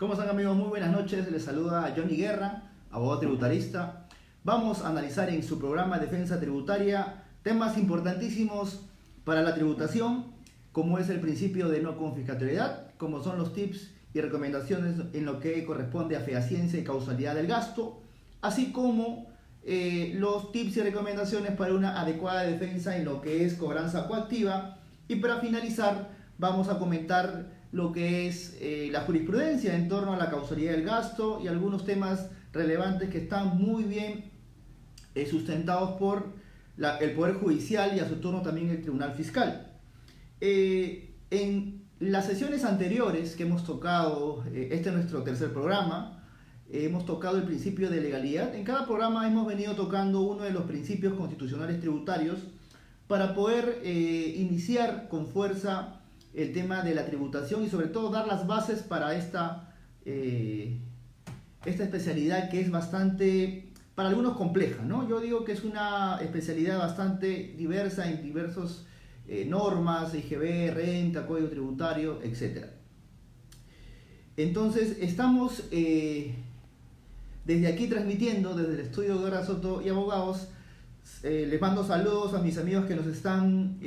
¿Cómo están, amigos? Muy buenas noches, les saluda Johnny Guerra, abogado tributarista. Vamos a analizar en su programa Defensa Tributaria temas importantísimos para la tributación, como es el principio de no confiscatoriedad, como son los tips y recomendaciones en lo que corresponde a fehaciencia y causalidad del gasto, así como los tips y recomendaciones para una adecuada defensa en lo que es cobranza coactiva. Y para finalizar vamos a comentar lo que es la jurisprudencia en torno a la causalidad del gasto y algunos temas relevantes que están muy bien sustentados por el Poder Judicial y a su turno también el Tribunal Fiscal. En las sesiones anteriores que hemos tocado, este es nuestro tercer programa, hemos tocado el principio de legalidad. En cada programa hemos venido tocando uno de los principios constitucionales tributarios para poder iniciar con fuerza el tema de la tributación y sobre todo dar las bases para esta especialidad que es bastante, para algunos compleja, ¿no? Yo digo que es una especialidad bastante diversa en diversas normas, IGB, renta, código tributario, etc. Entonces estamos desde aquí transmitiendo desde el estudio de Guerra Soto y Abogados. Les mando saludos a mis amigos que nos están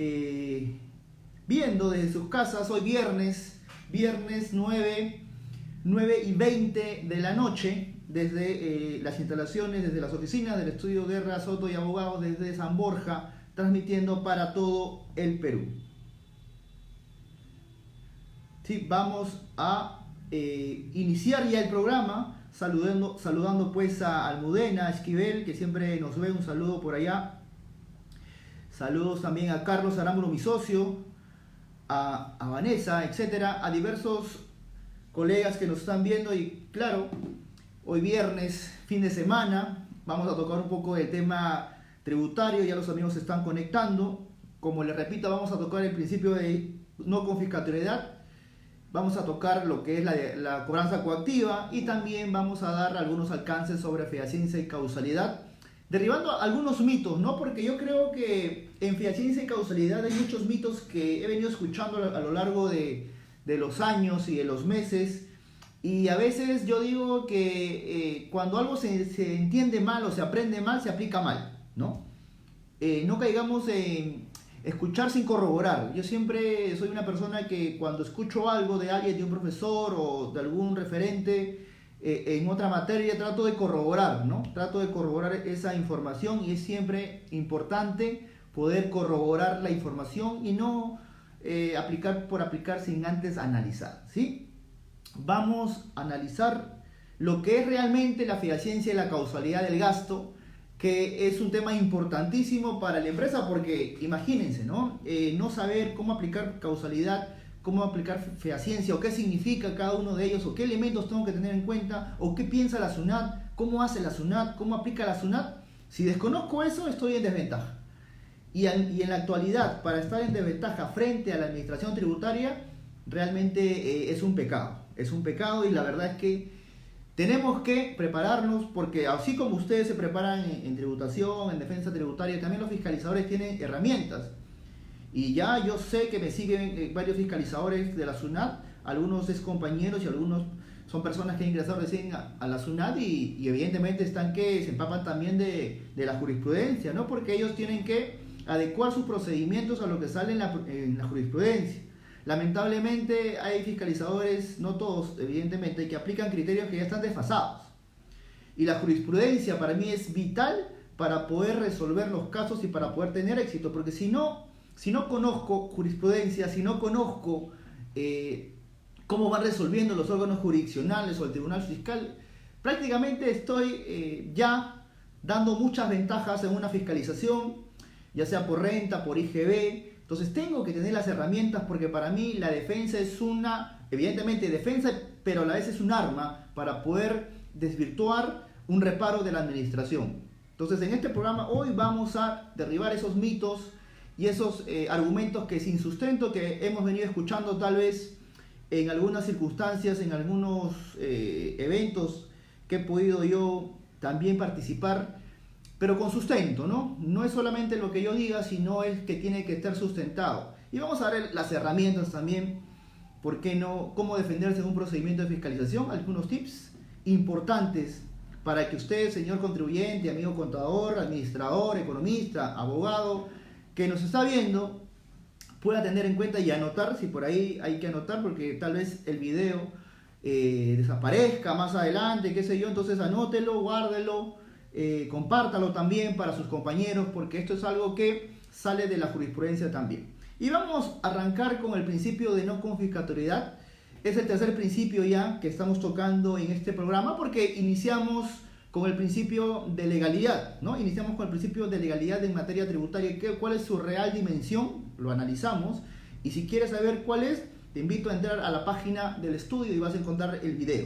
viendo desde sus casas. Hoy viernes 9:20 de la noche, desde las instalaciones, desde las oficinas del estudio Guerra Soto y Abogados, desde San Borja, transmitiendo para todo el Perú. Sí, vamos a iniciar ya el programa saludando pues a Almudena, a Esquivel, que siempre nos ve. Un saludo por allá. Saludos también a Carlos Arámburo, mi socio, a Vanessa, etcétera, a diversos colegas que nos están viendo. Y claro, hoy viernes, fin de semana, vamos a tocar un poco del tema tributario. Ya los amigos se están conectando. Como les repito, vamos a tocar el principio de no confiscatoriedad, vamos a tocar lo que es la cobranza coactiva y también vamos a dar algunos alcances sobre fehaciencia y causalidad, derribando algunos mitos, ¿no? Porque yo creo que en fehaciencia y causalidad hay muchos mitos que he venido escuchando a lo largo de los años y de los meses, y a veces yo digo que cuando algo se entiende mal o se aprende mal, se aplica mal, ¿no? No caigamos en escuchar sin corroborar. Yo siempre soy una persona que cuando escucho algo de alguien, de un profesor o de algún referente en otra materia, trato de corroborar, ¿no? Trato de corroborar esa información, y es siempre importante poder corroborar la información y no aplicar por aplicar sin antes analizar, ¿sí? Vamos a analizar lo que es realmente la fehaciencia y la causalidad del gasto, que es un tema importantísimo para la empresa, porque imagínense, ¿no? No saber cómo aplicar causalidad, cómo aplicar fehaciencia, o qué significa cada uno de ellos, o qué elementos tengo que tener en cuenta, o qué piensa la SUNAT, cómo hace la SUNAT, cómo aplica la SUNAT. Si desconozco eso, estoy en desventaja. Y en la actualidad, para estar en desventaja frente a la administración tributaria, realmente es un pecado. Es un pecado, y la verdad es que tenemos que prepararnos, porque así como ustedes se preparan en tributación, en defensa tributaria, también los fiscalizadores tienen herramientas. Y ya yo sé que me siguen varios fiscalizadores de la SUNAT, algunos ex compañeros y algunos son personas que han ingresado recién a la SUNAT, y evidentemente están que se empapan también de la jurisprudencia, ¿no? Porque ellos tienen que adecuar sus procedimientos a lo que sale en la jurisprudencia. Lamentablemente hay fiscalizadores, no todos evidentemente, que aplican criterios que ya están desfasados. Y la jurisprudencia para mí es vital para poder resolver los casos y para poder tener éxito, porque si no conozco jurisprudencia, si no conozco cómo van resolviendo los órganos jurisdiccionales o el Tribunal Fiscal, prácticamente estoy ya dando muchas ventajas en una fiscalización, ya sea por renta, por IGB. Entonces tengo que tener las herramientas, porque para mí la defensa es evidentemente defensa, pero a la vez es un arma para poder desvirtuar un reparo de la administración. Entonces en este programa hoy vamos a derribar esos mitos y esos argumentos que sin sustento, que hemos venido escuchando tal vez en algunas circunstancias, en algunos eventos que he podido yo también participar, pero con sustento, ¿no? No es solamente lo que yo diga, sino es que tiene que estar sustentado. Y vamos a ver las herramientas también ¿por qué no? Cómo defenderse en un procedimiento de fiscalización, algunos tips importantes para que usted, señor contribuyente, amigo contador, administrador, economista, abogado, que nos está viendo, pueda tener en cuenta y anotar, si por ahí hay que anotar, porque tal vez el video desaparezca más adelante, qué sé yo, entonces anótelo, guárdelo, compártalo también para sus compañeros, porque esto es algo que sale de la jurisprudencia también. Y vamos a arrancar con el principio de no confiscatoriedad. Es el tercer principio ya que estamos tocando en este programa, porque iniciamos con el principio de legalidad, ¿no? Iniciamos con el principio de legalidad en materia tributaria, cuál es su real dimensión, lo analizamos, y si quieres saber cuál es, te invito a entrar a la página del estudio y vas a encontrar el video.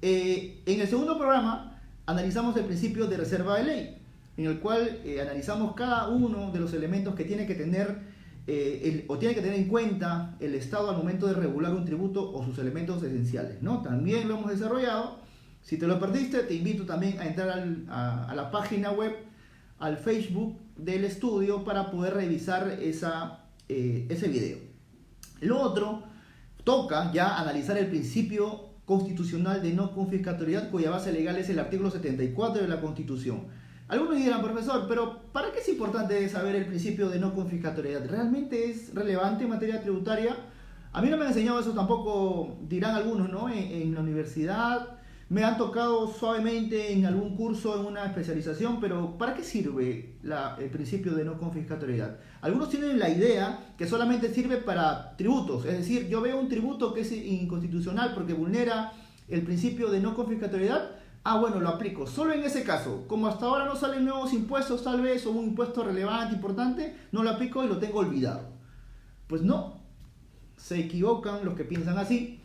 En el segundo programa analizamos el principio de reserva de ley, en el cual analizamos cada uno de los elementos que tiene que tener tiene que tener en cuenta el Estado al momento de regular un tributo o sus elementos esenciales, ¿no? También lo hemos desarrollado. Si te lo perdiste, te invito también a entrar a la página web, al Facebook del estudio, para poder revisar ese video. Lo otro toca ya analizar el principio constitucional de no confiscatoriedad, cuya base legal es el artículo 74 de la Constitución. Algunos dirán, profesor, pero ¿para qué es importante saber el principio de no confiscatoriedad? ¿Realmente es relevante en materia tributaria? A mí no me han enseñado eso tampoco, dirán algunos, ¿no? En la universidad me han tocado suavemente en algún curso, en una especialización, pero ¿para qué sirve el principio de no confiscatoriedad? Algunos tienen la idea que solamente sirve para tributos, es decir, yo veo un tributo que es inconstitucional porque vulnera el principio de no confiscatoriedad. Bueno, lo aplico. Solo en ese caso, como hasta ahora no salen nuevos impuestos tal vez, o un impuesto relevante, importante, no lo aplico y lo tengo olvidado. Pues no, se equivocan los que piensan así,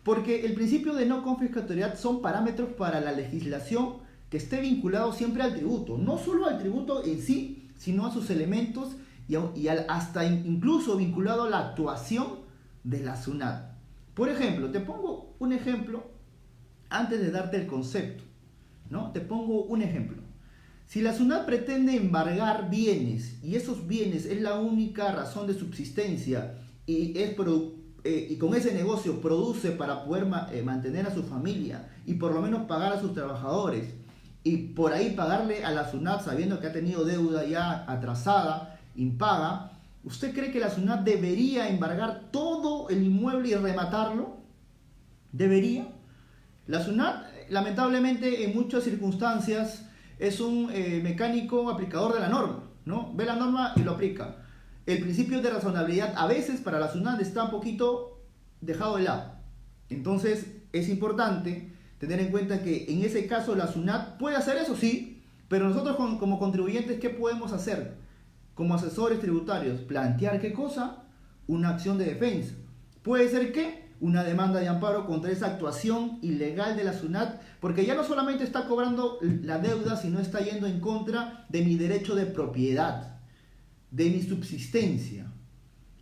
porque el principio de no confiscatoriedad son parámetros para la legislación que esté vinculado siempre al tributo, no solo al tributo en sí, sino a sus elementos hasta incluso vinculado a la actuación de la SUNAT. Por ejemplo, te pongo un ejemplo antes de darte el concepto, ¿no? Te pongo un ejemplo. Si la SUNAT pretende embargar bienes y esos bienes es la única razón de subsistencia y con ese negocio produce para poder mantener a su familia y por lo menos pagar a sus trabajadores y por ahí pagarle a la SUNAT sabiendo que ha tenido deuda ya atrasada, impaga, ¿usted cree que la SUNAT debería embargar todo el inmueble y rematarlo? ¿Debería? La SUNAT, lamentablemente, en muchas circunstancias es un mecánico aplicador de la norma, ¿no? Ve la norma y lo aplica. El principio de razonabilidad a veces para la SUNAT está un poquito dejado de lado. Entonces es importante tener en cuenta que en ese caso la SUNAT puede hacer eso, sí, pero nosotros como contribuyentes, ¿qué podemos hacer? Como asesores tributarios, plantear ¿qué cosa? Una acción de defensa. ¿Puede ser qué? Una demanda de amparo contra esa actuación ilegal de la SUNAT, porque ya no solamente está cobrando la deuda, sino está yendo en contra de mi derecho de propiedad, de mi subsistencia.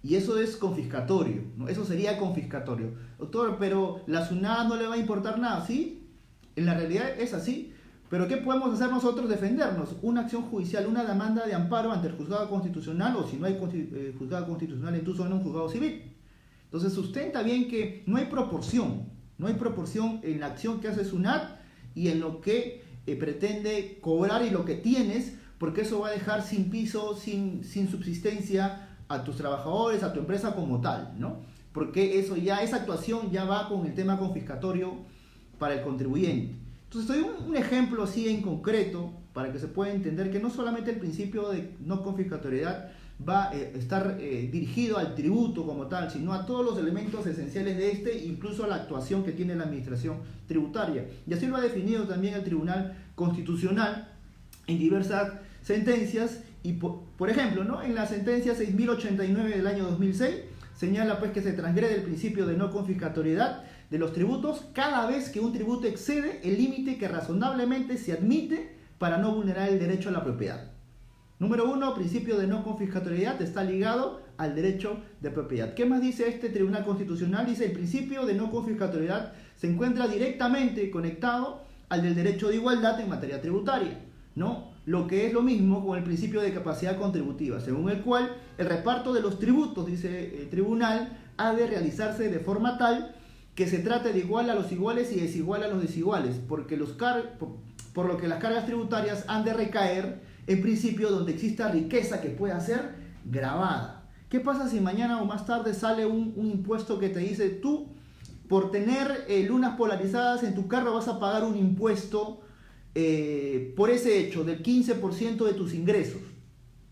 Y eso es confiscatorio, ¿no? Eso sería confiscatorio. Doctor, pero la SUNAT no le va a importar nada, ¿sí? En la realidad es así. Pero ¿qué podemos hacer nosotros? Defendernos. Una acción judicial, una demanda de amparo ante el juzgado constitucional, o si no hay juzgado constitucional en tu zona, un juzgado civil. Entonces sustenta bien que no hay proporción en la acción que hace SUNAT y en lo que pretende cobrar y lo que tienes, porque eso va a dejar sin piso, sin subsistencia a tus trabajadores, a tu empresa como tal, ¿no? Porque esa actuación ya va con el tema confiscatorio para el contribuyente. Entonces doy un ejemplo así en concreto para que se pueda entender que no solamente el principio de no confiscatoriedad va a estar dirigido al tributo como tal, sino a todos los elementos esenciales de incluso a la actuación que tiene la administración tributaria. Y así lo ha definido también el Tribunal Constitucional en diversas sentencias. Y por ejemplo, ¿no? En la sentencia 6089 del año 2006 señala pues que se transgrede el principio de no confiscatoriedad de los tributos cada vez que un tributo excede el límite que razonablemente se admite para no vulnerar el derecho a la propiedad. Número 1, principio de no confiscatoriedad está ligado al derecho de propiedad. ¿Qué más dice este Tribunal Constitucional? Dice el principio de no confiscatoriedad se encuentra directamente conectado al del derecho de igualdad en materia tributaria, ¿no? Lo que es lo mismo con el principio de capacidad contributiva, según el cual el reparto de los tributos, dice el tribunal, ha de realizarse de forma tal que se trate de igual a los iguales y desigual a los desiguales, porque por lo que las cargas tributarias han de recaer en principio donde exista riqueza que pueda ser gravada. ¿Qué pasa si mañana o más tarde sale un impuesto que te dice tú, por tener lunas polarizadas en tu carro vas a pagar un impuesto por ese hecho del 15% de tus ingresos?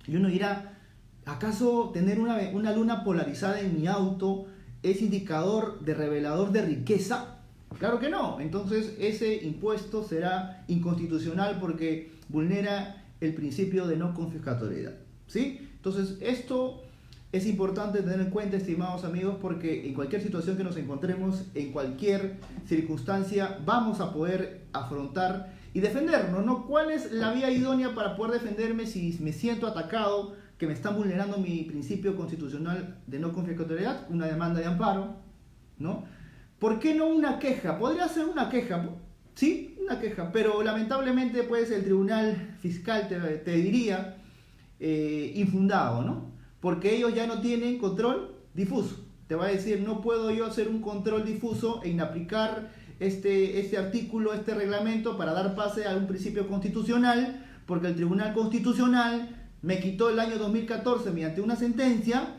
Y uno dirá, ¿acaso tener una luna polarizada en mi auto es indicador de revelador de riqueza? Claro que no. Entonces ese impuesto será inconstitucional porque vulnera el principio de no confiscatoriedad, ¿sí? Entonces esto es importante tener en cuenta, estimados amigos, porque en cualquier situación que nos encontremos, en cualquier circunstancia, vamos a poder afrontar y defendernos, ¿no? ¿Cuál es la vía idónea para poder defenderme si me siento atacado, que me están vulnerando mi principio constitucional de no confiscatoriedad? Una demanda de amparo, ¿no? ¿Por qué no una queja? Podría ser una queja, sí, una queja, pero lamentablemente pues el tribunal fiscal te diría infundado, ¿no? Porque ellos ya no tienen control difuso. Te va a decir, no puedo yo hacer un control difuso en aplicar este artículo, este reglamento para dar pase a un principio constitucional, porque el Tribunal Constitucional me quitó el año 2014 mediante una sentencia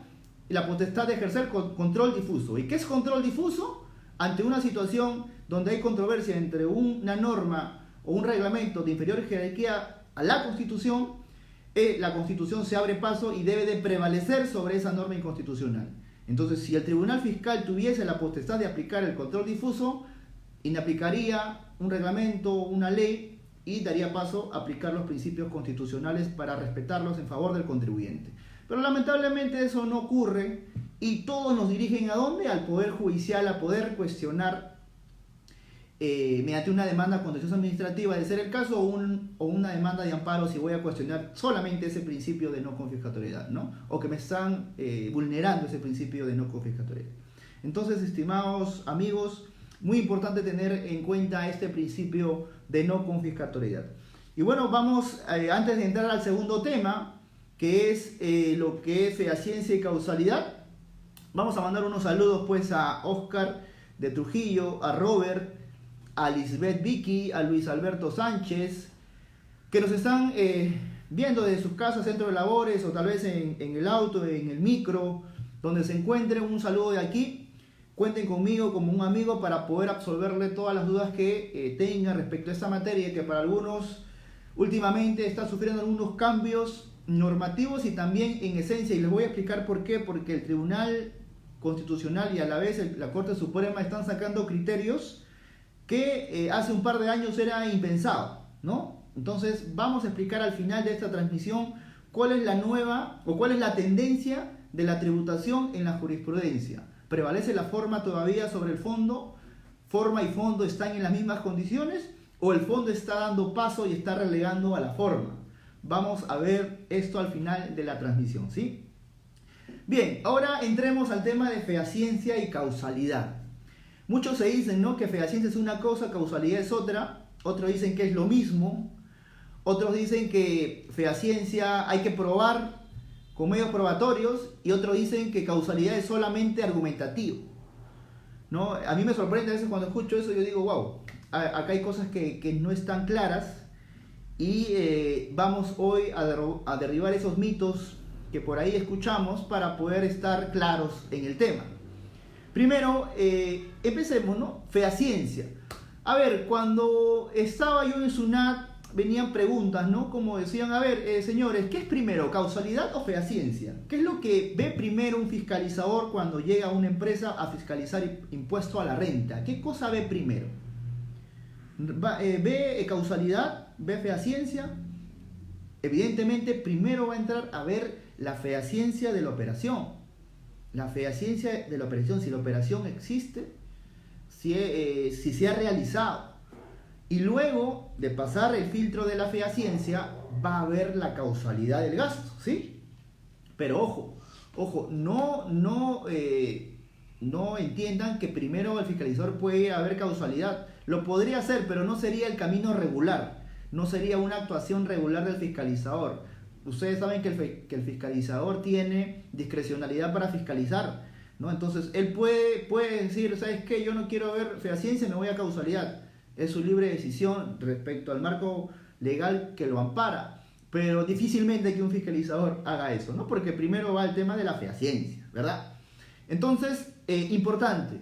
la potestad de ejercer control difuso. ¿Y qué es control difuso? Ante una situación donde hay controversia entre una norma o un reglamento de inferior jerarquía a la Constitución, la Constitución se abre paso y debe de prevalecer sobre esa norma inconstitucional. Entonces, si el Tribunal Fiscal tuviese la potestad de aplicar el control difuso, inaplicaría un reglamento, una ley, y daría paso a aplicar los principios constitucionales para respetarlos en favor del contribuyente. Pero lamentablemente eso no ocurre y todos nos dirigen ¿a dónde? Al Poder Judicial, a poder cuestionar mediante una demanda contenciosa administrativa, de ser el caso, o una demanda de amparo si voy a cuestionar solamente ese principio de no confiscatoriedad, ¿no? O que me están vulnerando ese principio de no confiscatoriedad. Entonces, estimados amigos, muy importante tener en cuenta este principio de no confiscatoriedad. Y bueno, vamos, antes de entrar al segundo tema, que es lo que es fehaciencia y causalidad, vamos a mandar unos saludos pues a Oscar de Trujillo, a Robert, a Lisbeth Vicky, a Luis Alberto Sánchez, que nos están viendo desde sus casas, centro de labores, o tal vez en el auto, en el micro, donde se encuentren. Un saludo de aquí. Cuenten conmigo como un amigo para poder absolverle todas las dudas que tengan respecto a esta materia, que para algunos últimamente está sufriendo algunos cambios normativos y también en esencia, y les voy a explicar por qué. Porque el Tribunal Constitucional y a la vez la Corte Suprema están sacando criterios que hace un par de años era impensado, ¿no? Entonces vamos a explicar al final de esta transmisión cuál es la nueva o cuál es la tendencia de la tributación en la jurisprudencia. ¿Prevalece la forma todavía sobre el fondo? ¿Forma y fondo están en las mismas condiciones? ¿O el fondo está dando paso y está relegando a la forma? Vamos a ver esto al final de la transmisión, ¿sí? Bien, ahora entremos al tema de fehaciencia y causalidad. Muchos se dicen, ¿no?, que fehaciencia es una cosa, causalidad es otra. Otros dicen que es lo mismo. Otros dicen que fehaciencia hay que probar con medios probatorios. Y otros dicen que causalidad es solamente argumentativo, ¿no? A mí me sorprende a veces cuando escucho eso. Yo digo, wow, acá hay cosas que no están claras. Y vamos hoy a derribar esos mitos que por ahí escuchamos para poder estar claros en el tema. Primero, empecemos, ¿no? Fehaciencia. A ver, cuando estaba yo en SUNAT, venían preguntas, ¿no? Como decían, a ver, señores, ¿qué es primero, causalidad o fehaciencia? ¿Qué es lo que ve primero un fiscalizador cuando llega a una empresa a fiscalizar impuesto a la renta? ¿Qué cosa ve primero? ¿Ve causalidad? ¿Ve fehaciencia? Evidentemente, primero va a entrar a ver la fehaciencia de la operación. La fehaciencia de la operación, si la operación existe, si se ha realizado. Y luego de pasar el filtro de la fehaciencia, va a haber la causalidad del gasto, ¿sí? Pero ojo, no entiendan que primero el fiscalizador puede haber causalidad. Lo podría hacer, pero no sería el camino regular, no sería una actuación regular del fiscalizador. Ustedes saben que el fiscalizador tiene discrecionalidad para fiscalizar, ¿no? Entonces él puede decir, ¿sabes qué? Yo no quiero ver fehaciencia, me voy a causalidad. Es su libre decisión respecto al marco legal que lo ampara, pero difícilmente que un fiscalizador haga eso, ¿no? Porque primero va el tema de la fehaciencia, ¿verdad? Entonces, importante,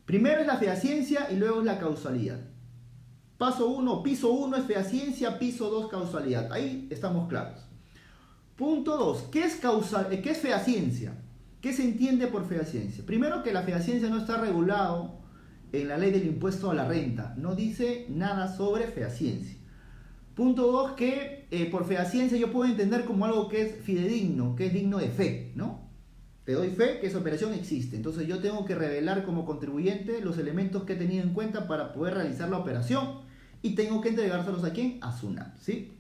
primero es la fehaciencia y luego es la causalidad. Piso 1 es fehaciencia, piso 2 causalidad. Ahí estamos claros. Punto 2, ¿qué es fehaciencia? ¿Qué se entiende por fehaciencia? Primero, que la fehaciencia no está regulado en la ley del impuesto a la renta. No dice nada sobre fehaciencia. Punto 2, que por fehaciencia yo puedo entender como algo que es fidedigno, que es digno de fe, ¿no? Te doy fe que esa operación existe. Entonces yo tengo que revelar como contribuyente los elementos que he tenido en cuenta para poder realizar la operación y tengo que entregárselos a ¿quién? A SUNAT, ¿sí?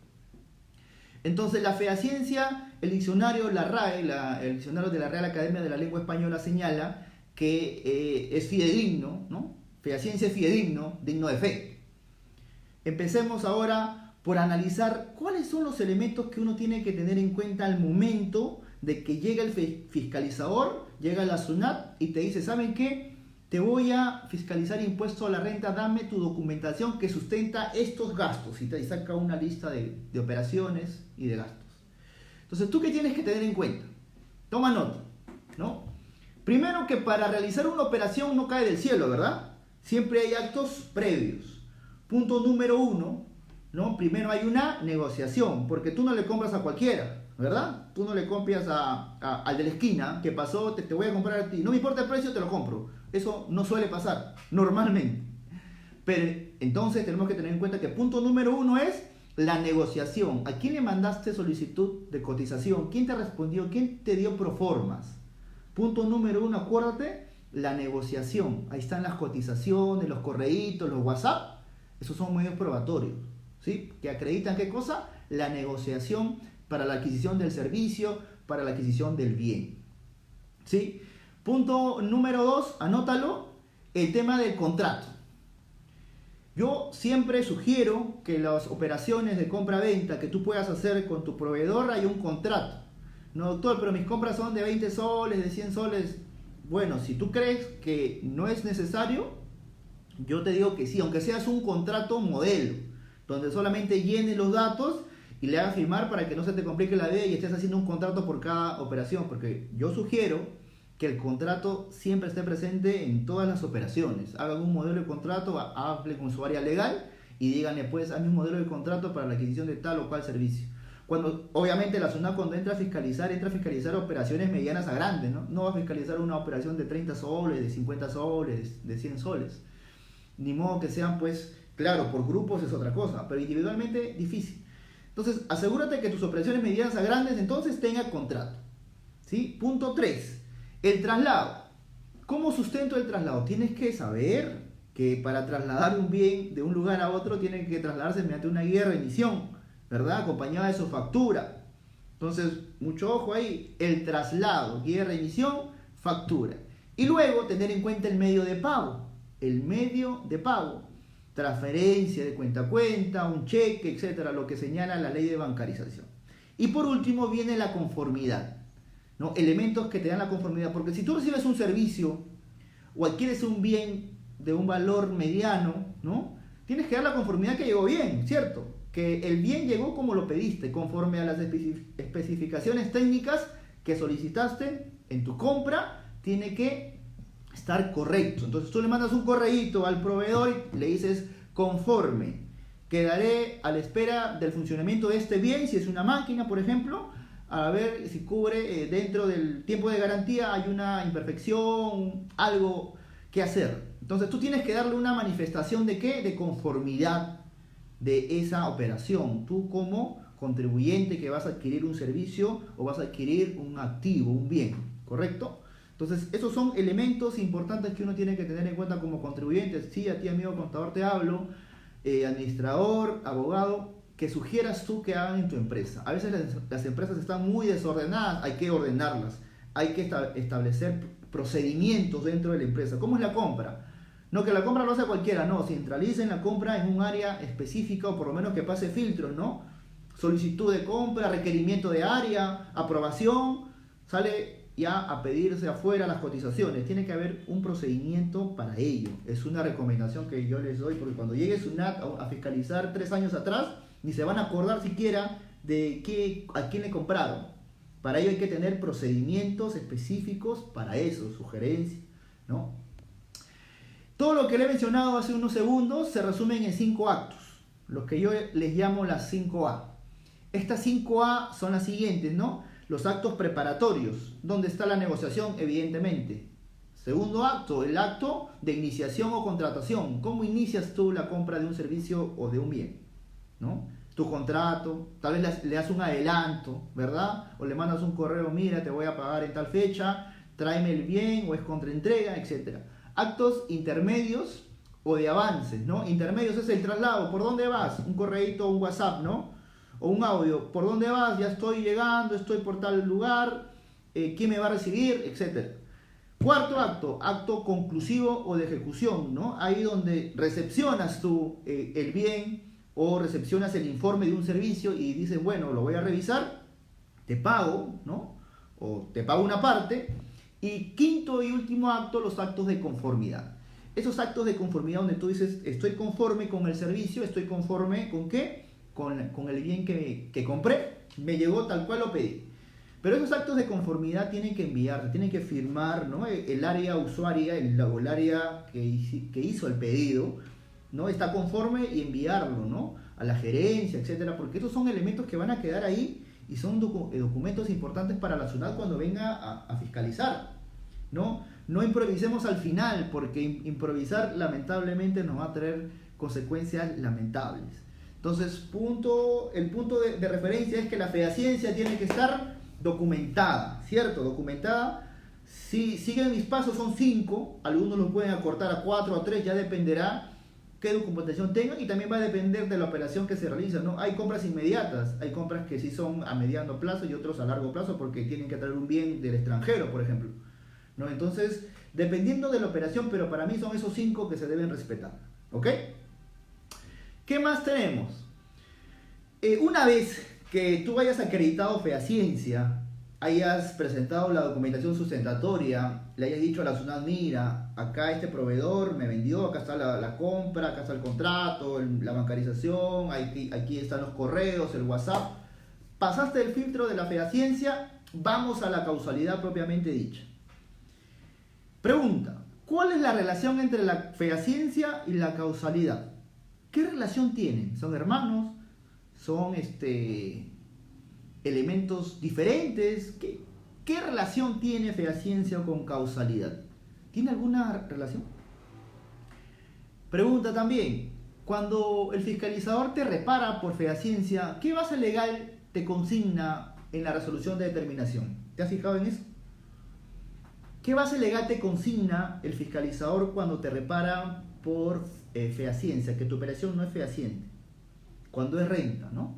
Entonces la fehaciencia, el diccionario, la RAE, el diccionario de la Real Academia de la Lengua Española señala que es fidedigno, ¿no? Fehaciencia es fidedigno, digno de fe. Empecemos ahora por analizar cuáles son los elementos que uno tiene que tener en cuenta al momento de que llega el fiscalizador, llega la SUNAT y te dice, ¿saben qué? Te voy a fiscalizar impuesto a la renta, dame tu documentación que sustenta estos gastos. Y te saca una lista de operaciones y de gastos. Entonces, ¿tú qué tienes que tener en cuenta? Toma nota, ¿no? Primero, que para realizar una operación no cae del cielo, ¿verdad? Siempre hay actos previos. Punto número 1, ¿no? Primero hay una negociación, porque tú no le compras a cualquiera, ¿verdad? Tú no le compras al de la esquina que pasó, te voy a comprar a ti. No me importa el precio, te lo compro. Eso no suele pasar, normalmente. Pero entonces tenemos que tener en cuenta que punto número 1 es la negociación. ¿A quién le mandaste solicitud de cotización? ¿Quién te respondió? ¿Quién te dio proformas? Punto número 1, acuérdate, la negociación. Ahí están las cotizaciones, los correitos, los WhatsApp. Esos son medios probatorios, ¿sí? Que acreditan ¿qué cosa? La negociación para la adquisición del servicio, para la adquisición del bien, ¿sí? Punto número 2, anótalo, el tema del contrato. Yo siempre sugiero que las operaciones de compra-venta que tú puedas hacer con tu proveedor hay un contrato. No, doctor, pero mis compras son de 20 soles, de 100 soles. Bueno, si tú crees que no es necesario, yo te digo que sí, aunque seas un contrato modelo, donde solamente llenes los datos y le hagas firmar para que no se te complique la vida y estés haciendo un contrato por cada operación, porque yo sugiero que el contrato siempre esté presente en todas las operaciones. Hagan un modelo de contrato, hable con su área legal y díganle, pues, hazme un modelo de contrato para la adquisición de tal o cual servicio. Cuando, obviamente, la SUNAT cuando entra a fiscalizar operaciones medianas a grandes, ¿no? No va a fiscalizar una operación de 30 soles, de 50 soles, de 100 soles. Ni modo que sean, pues, claro, por grupos es otra cosa, pero individualmente difícil. Entonces, asegúrate que tus operaciones medianas a grandes entonces tengan contrato, ¿sí? Punto 3. El traslado. ¿Cómo sustento el traslado? Tienes que saber que para trasladar un bien de un lugar a otro tiene que trasladarse mediante una guía de remisión, ¿verdad? Acompañada de su factura. Entonces, mucho ojo ahí. El traslado, guía de remisión, factura. Y luego tener en cuenta el medio de pago. El medio de pago. Transferencia de cuenta a cuenta, un cheque, etcétera, lo que señala la ley de bancarización. Y por último viene la conformidad, ¿no? Elementos que te dan la conformidad, porque si tú recibes un servicio o adquieres un bien de un valor mediano, ¿no? Tienes que dar la conformidad que llegó bien, ¿cierto? Que el bien llegó como lo pediste, conforme a las especificaciones técnicas que solicitaste en tu compra, tiene que estar correcto. Entonces tú le mandas un correíto al proveedor y le dices, conforme, quedaré a la espera del funcionamiento de este bien, si es una máquina, por ejemplo, a ver si cubre dentro del tiempo de garantía, hay una imperfección, algo que hacer. Entonces tú tienes que darle una manifestación de ¿qué? De conformidad de esa operación. Tú como contribuyente que vas a adquirir un servicio o vas a adquirir un activo, un bien, ¿correcto? Entonces esos son elementos importantes que uno tiene que tener en cuenta como contribuyente. Sí, a ti amigo contador te hablo, administrador, abogado, que sugieras tú que hagan en tu empresa. A veces las empresas están muy desordenadas, hay que ordenarlas, hay que establecer procedimientos dentro de la empresa. ¿Cómo es la compra? No que la compra lo hace cualquiera, no, centralicen la compra en un área específica o por lo menos que pase filtros, ¿no? Solicitud de compra, requerimiento de área, aprobación, sale ya a pedirse afuera las cotizaciones. Tiene que haber un procedimiento para ello. Es una recomendación que yo les doy, porque cuando llegue SUNAT a fiscalizar 3 años atrás, ni se van a acordar siquiera de a quién le compraron. Para ello hay que tener procedimientos específicos para eso, sugerencias, ¿no? Todo lo que le he mencionado hace unos segundos se resumen en 5 actos, los que yo les llamo las 5A. Estas 5A son las siguientes, ¿no? Los actos preparatorios, donde está la negociación, evidentemente. Segundo acto, el acto de iniciación o contratación. ¿Cómo inicias tú la compra de un servicio o de un bien? ¿No? Tu contrato, tal vez le das un adelanto, ¿verdad? O le mandas un correo, mira, te voy a pagar en tal fecha, tráeme el bien, o es contraentrega, etc. Actos intermedios o de avances, ¿no? Intermedios es el traslado. ¿Por dónde vas? Un correíto, un WhatsApp, ¿no? O un audio. ¿Por dónde vas? Ya estoy llegando, estoy por tal lugar, ¿quién me va a recibir? Etcétera. Cuarto acto, acto conclusivo o de ejecución, ¿no? Ahí donde recepcionas tú el bien o recepcionas el informe de un servicio y dices, bueno, lo voy a revisar, te pago, ¿no? O te pago una parte. Y quinto y último acto, los actos de conformidad. Esos actos de conformidad donde tú dices, estoy conforme con el servicio, estoy conforme ¿con qué? Con el bien que compré, me llegó tal cual lo pedí. Pero esos actos de conformidad tienen que enviarse, tienen que firmar, ¿no? El área usuaria, el área que hizo el pedido, ¿no? Está conforme y enviarlo, ¿no? A la gerencia, etcétera, porque esos son elementos que van a quedar ahí y son documentos importantes para la SUNAT cuando venga a fiscalizar, ¿no? No improvisemos al final, porque improvisar lamentablemente nos va a traer consecuencias lamentables. Entonces, el punto de referencia es que la fehaciencia tiene que estar documentada, ¿cierto? Documentada. Si siguen mis pasos, son 5, algunos los pueden acortar a 4 o 3, ya dependerá qué documentación tengan y también va a depender de la operación que se realiza, ¿no? Hay compras inmediatas, hay compras que sí son a mediano plazo y otros a largo plazo porque tienen que traer un bien del extranjero, por ejemplo, ¿no? Entonces, dependiendo de la operación, pero para mí son esos 5 que se deben respetar, ¿ok? ¿Qué más tenemos? Una vez que tú hayas acreditado fehaciencia, hayas presentado la documentación sustentatoria, le hayas dicho a la SUNAT, mira, acá este proveedor me vendió, acá está la compra, acá está el contrato, la bancarización, aquí están los correos, el WhatsApp, pasaste el filtro de la fehaciencia, vamos a la causalidad propiamente dicha. Pregunta, ¿cuál es la relación entre la fehaciencia y la causalidad? ¿Qué relación tienen? ¿Son hermanos? ¿Son elementos diferentes? ¿Qué relación tiene fehaciencia con causalidad? ¿Tiene alguna relación? Pregunta también, cuando el fiscalizador te repara por fehaciencia, ¿qué base legal te consigna en la resolución de determinación? ¿Te has fijado en eso? ¿Qué base legal te consigna el fiscalizador cuando te repara por fehaciencia, que tu operación no es fehaciente, cuando es renta, ¿no?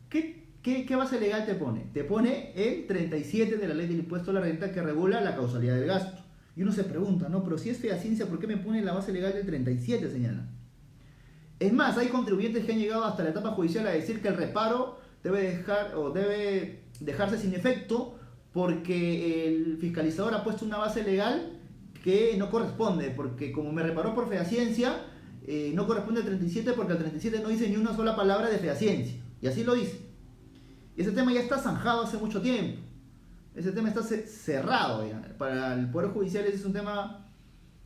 ¿Qué base legal te pone? Te pone el 37 de la ley del impuesto a la renta que regula la causalidad del gasto. Y uno se pregunta, no, pero si es fehaciencia, ¿por qué me pone la base legal del 37, señala? Es más, hay contribuyentes que han llegado hasta la etapa judicial a decir que el reparo debe dejarse sin efecto porque el fiscalizador ha puesto una base legal que no corresponde, porque como me reparó por fehaciencia, no corresponde al 37 porque el 37 no dice ni una sola palabra de fehaciencia, y así lo dice. Y ese tema ya está zanjado hace mucho tiempo, ese tema está cerrado ya. Para el Poder Judicial ese es un tema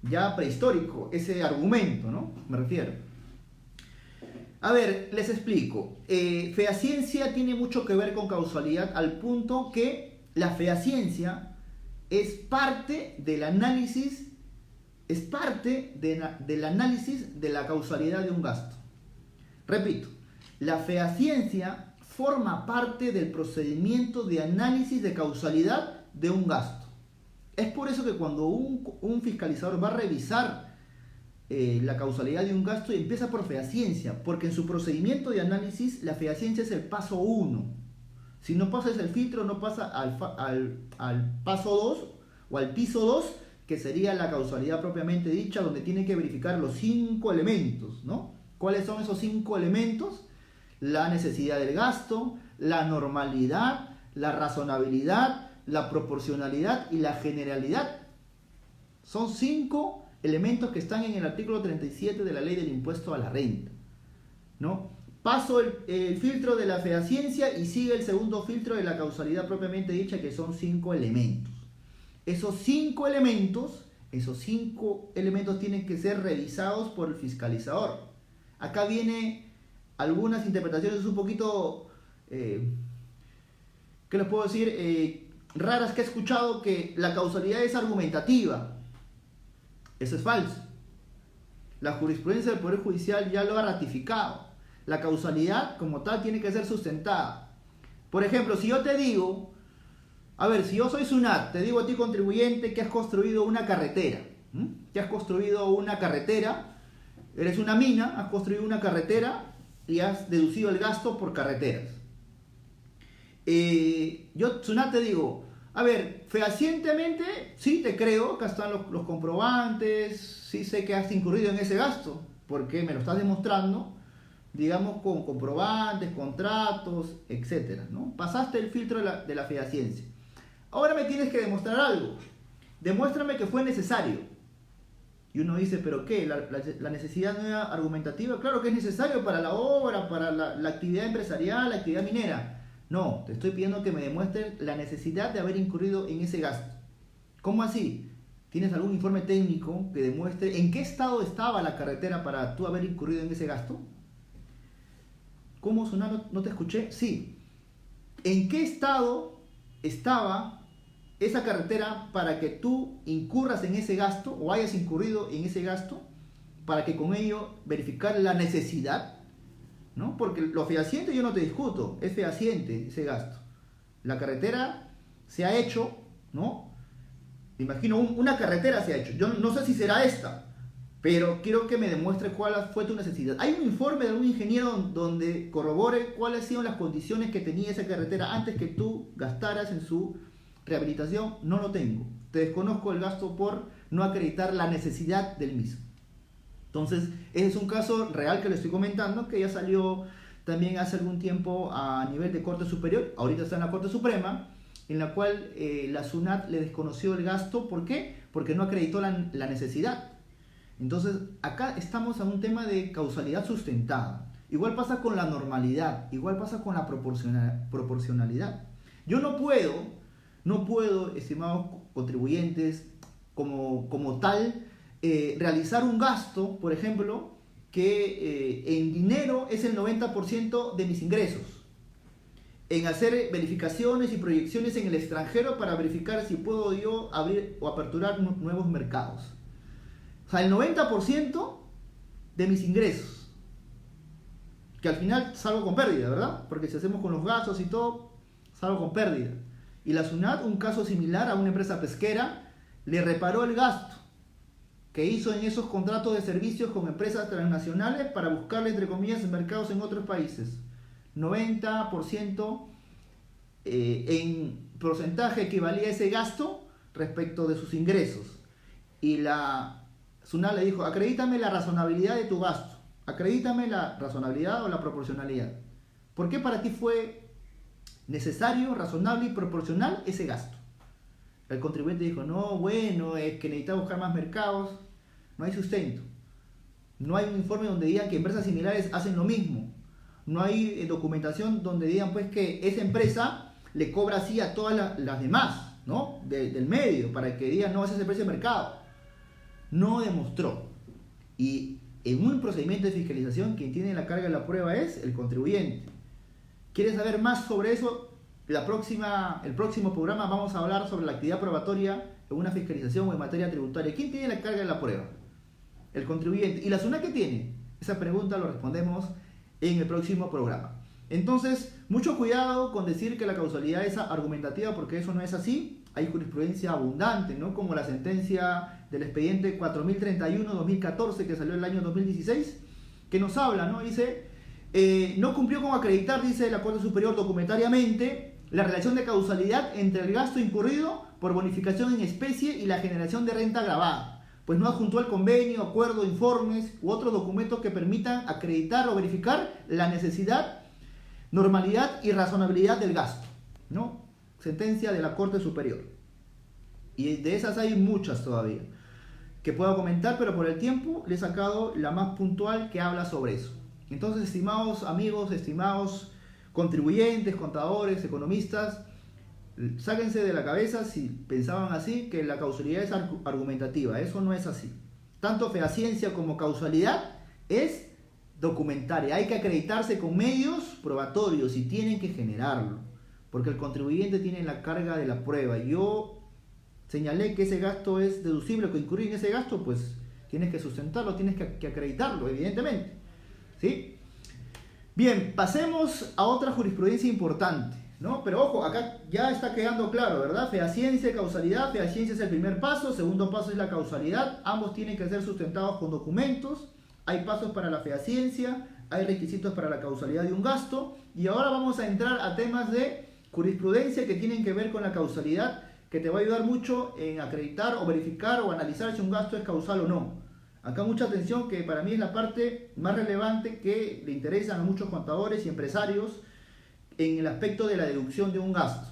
ya prehistórico, ese argumento, ¿no? Me refiero. A ver, les explico. Fehaciencia tiene mucho que ver con causalidad al punto que la fehaciencia es parte del análisis, del análisis de la causalidad de un gasto. Repito, la fehaciencia forma parte del procedimiento de análisis de causalidad de un gasto. Es por eso que cuando un fiscalizador va a revisar la causalidad de un gasto, empieza por fehaciencia, porque en su procedimiento de análisis la fehaciencia es el paso 1. Si no pasas el filtro, no pasa al paso 2 o al piso 2, que sería la causalidad propiamente dicha, donde tiene que verificar los 5 elementos, ¿no? ¿Cuáles son esos 5 elementos? La necesidad del gasto, la normalidad, la razonabilidad la proporcionalidad y la generalidad. Son 5 elementos que están en el artículo 37 de la ley del impuesto a la renta, ¿no? Paso el filtro de la fehaciencia y sigue el segundo filtro de la causalidad propiamente dicha, que son 5 elementos. Esos 5 elementos tienen que ser revisados por el fiscalizador. Acá viene algunas interpretaciones un poquito, ¿qué les puedo decir? Raras que he escuchado, que la causalidad es argumentativa. Eso es falso. La jurisprudencia del Poder Judicial ya lo ha ratificado. La causalidad como tal tiene que ser sustentada. Por ejemplo, si yo te digo, a ver, si yo soy SUNAT, te digo a ti, contribuyente, que has construido una carretera. Eres una mina, has construido una carretera y has deducido el gasto por carreteras. Yo, SUNAT, te digo, a ver, fehacientemente, sí te creo, acá están los comprobantes, sí sé que has incurrido en ese gasto, porque me lo estás demostrando, digamos, con comprobantes, contratos, etcétera, ¿no? Pasaste el filtro de la fehaciencia. Ahora me tienes que demostrar algo. Demuéstrame que fue necesario. Y uno dice, ¿pero qué? ¿La necesidad no era argumentativa? Claro que es necesario para la obra, para la actividad empresarial, la actividad minera. No, te estoy pidiendo que me demuestres la necesidad de haber incurrido en ese gasto. ¿Cómo así? ¿Tienes algún informe técnico que demuestre en qué estado estaba la carretera para tú haber incurrido en ese gasto? ¿Cómo, SUNAT? ¿No te escuché? Sí. ¿En qué estado estaba esa carretera para que tú incurras en ese gasto o hayas incurrido en ese gasto, para que con ello verificar la necesidad? ¿No? Porque lo fehaciente yo no te discuto, es fehaciente ese gasto. La carretera se ha hecho, ¿no? Me imagino una carretera se ha hecho. Yo no sé si será esta, pero quiero que me demuestre cuál fue tu necesidad. ¿Hay un informe de algún ingeniero donde corrobore cuáles han sido las condiciones que tenía esa carretera antes que tú gastaras en su rehabilitación? No lo tengo. Te desconozco el gasto por no acreditar la necesidad del mismo. Entonces, ese es un caso real que le estoy comentando, que ya salió también hace algún tiempo a nivel de Corte Superior, ahorita está en la Corte Suprema, en la cual la SUNAT le desconoció el gasto. ¿Por qué? Porque no acreditó la necesidad. Entonces, acá estamos en un tema de causalidad sustentada. Igual pasa con la normalidad, igual pasa con la proporcionalidad. Yo no puedo, estimados contribuyentes, como tal, realizar un gasto, por ejemplo, que en dinero es el 90% de mis ingresos, en hacer verificaciones y proyecciones en el extranjero para verificar si puedo yo abrir o aperturar nuevos mercados. O sea, el 90% de mis ingresos, que al final salgo con pérdida, ¿verdad? Porque si hacemos con los gastos y todo, salgo con pérdida. Y la SUNAT, un caso similar a una empresa pesquera, le reparó el gasto que hizo en esos contratos de servicios con empresas transnacionales para buscarle, entre comillas, mercados en otros países. 90% en porcentaje equivalía a ese gasto respecto de sus ingresos. Y la SUNAT le dijo, acredítame la razonabilidad de tu gasto, acredítame la razonabilidad o la proporcionalidad. ¿Por qué para ti fue necesario, razonable y proporcional ese gasto? El contribuyente dijo, no, bueno, es que necesita buscar más mercados. No hay sustento. No hay un informe donde digan que empresas similares hacen lo mismo. No hay documentación donde digan pues que esa empresa le cobra así a todas las demás, ¿no? Del medio, para que digan, no, ese es el precio de mercado. No demostró. Y en un procedimiento de fiscalización, quien tiene la carga de la prueba es el contribuyente. ¿Quieres saber más sobre eso? El próximo programa vamos a hablar sobre la actividad probatoria en una fiscalización o en materia tributaria. ¿Quién tiene la carga de la prueba? El contribuyente. ¿Y la SUNAT qué tiene? Esa pregunta lo respondemos en el próximo programa. Entonces, mucho cuidado con decir que la causalidad es argumentativa, porque eso no es así. Hay jurisprudencia abundante, ¿no? Como la sentencia del expediente 4031-2014 que salió el año 2016, que nos habla, ¿no? Dice, no cumplió con acreditar, dice la Corte Superior documentariamente, la relación de causalidad entre el gasto incurrido por bonificación en especie y la generación de renta agravada, pues no adjuntó el convenio, acuerdo, informes u otros documentos que permitan acreditar o verificar la necesidad, normalidad y razonabilidad del gasto, ¿no? sentencia de la Corte Superior. Y de esas hay muchas todavía que puedo comentar, pero por el tiempo le he sacado la más puntual que habla sobre eso. Entonces, estimados amigos, estimados contribuyentes, contadores, economistas, sáquense de la cabeza si pensaban así que la causalidad es argumentativa. Eso no es así. Tanto fehaciencia como causalidad es documentaria. Hay que acreditarse con medios probatorios y tienen que generarlo, porque el contribuyente tiene la carga de la prueba. Yo señalé que ese gasto es deducible, que incurrir en ese gasto, pues tienes que sustentarlo, tienes que acreditarlo, evidentemente. ¿Sí? Bien, pasemos a otra jurisprudencia importante, ¿no? Pero ojo, acá ya está quedando claro, ¿verdad? Fehaciencia y causalidad. Fehaciencia es el primer paso, segundo paso es la causalidad. Ambos tienen que ser sustentados con documentos. Hay pasos para la fehaciencia, hay requisitos para la causalidad de un gasto. Y ahora vamos a entrar a temas de jurisprudencia que tienen que ver con la causalidad, que te va a ayudar mucho en acreditar o verificar o analizar si un gasto es causal o no. Acá mucha atención, que para mí es la parte más relevante que le interesan a muchos contadores y empresarios en el aspecto de la deducción de un gasto.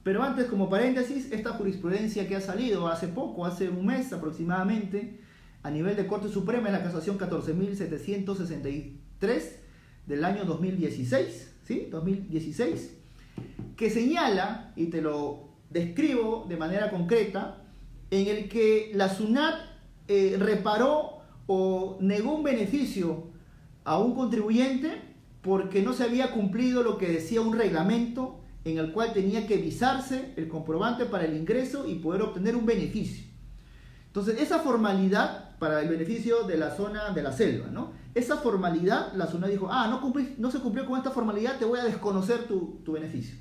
Pero antes, como paréntesis, esta jurisprudencia que ha salido hace poco, hace un mes aproximadamente, a nivel de Corte Suprema, es la casación 14.763 del año 2016, ¿sí? 2016, que señala, y te lo describo de manera concreta, en el que la SUNAT reparó o negó un beneficio a un contribuyente porque no se había cumplido lo que decía un reglamento en el cual tenía que visarse el comprobante para el ingreso y poder obtener un beneficio. Entonces, esa formalidad para el beneficio de la zona de la selva, ¿no? Esa formalidad, la SUNAT dijo, no se cumplió con esta formalidad, te voy a desconocer tu beneficio.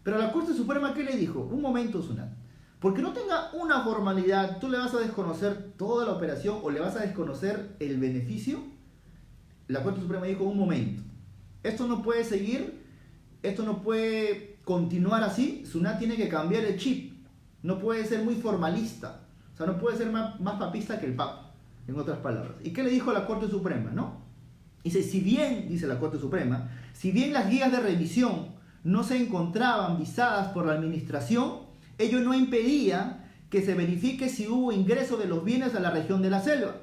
Pero la Corte Suprema, ¿qué le dijo? Un momento, SUNAT. Porque no tenga una formalidad, ¿tú le vas a desconocer toda la operación o le vas a desconocer el beneficio? La Corte Suprema dijo, un momento. Esto no puede seguir, esto no puede continuar así. SUNAT tiene que cambiar el chip. No puede ser muy formalista. O sea, no puede ser más papista que el Papa, en otras palabras. ¿Y qué le dijo la Corte Suprema, no? Dice, dice la Corte Suprema, si bien las guías de revisión no se encontraban visadas por la administración, ello no impedía que se verifique si hubo ingreso de los bienes a la región de la selva,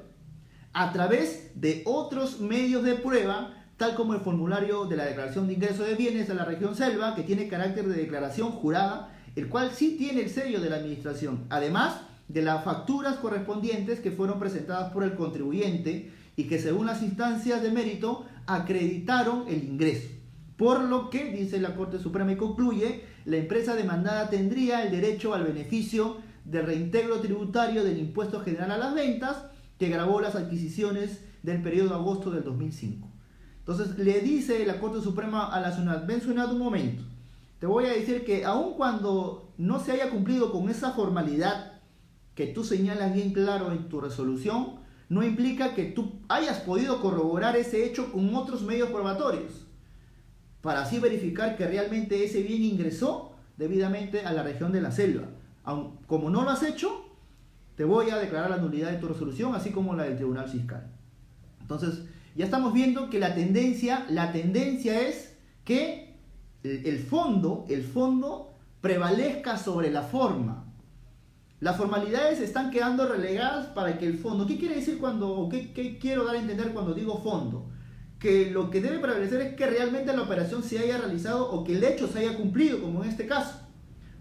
a través de otros medios de prueba, tal como el formulario de la declaración de ingreso de bienes a la región selva, que tiene carácter de declaración jurada, el cual sí tiene el sello de la administración, además de las facturas correspondientes que fueron presentadas por el contribuyente y que según las instancias de mérito acreditaron el ingreso. Por lo que, dice la Corte Suprema y concluye, la empresa demandada tendría el derecho al beneficio de reintegro tributario del impuesto general a las ventas que gravó las adquisiciones del periodo de agosto del 2005. Entonces le dice la Corte Suprema a la SUNAT, ven SUNAT un momento, te voy a decir que aun cuando no se haya cumplido con esa formalidad que tú señalas bien claro en tu resolución, no implica que tú hayas podido corroborar ese hecho con otros medios probatorios, para así verificar que realmente ese bien ingresó debidamente a la región de la selva. Como no lo has hecho, te voy a declarar la nulidad de tu resolución, así como la del Tribunal Fiscal. Entonces, ya estamos viendo que la tendencia es que el fondo prevalezca sobre la forma. Las formalidades están quedando relegadas para que el fondo... ¿Qué quiere decir qué quiero dar a entender cuando digo fondo? Que lo que debe prevalecer es que realmente la operación se haya realizado o que el hecho se haya cumplido, como en este caso.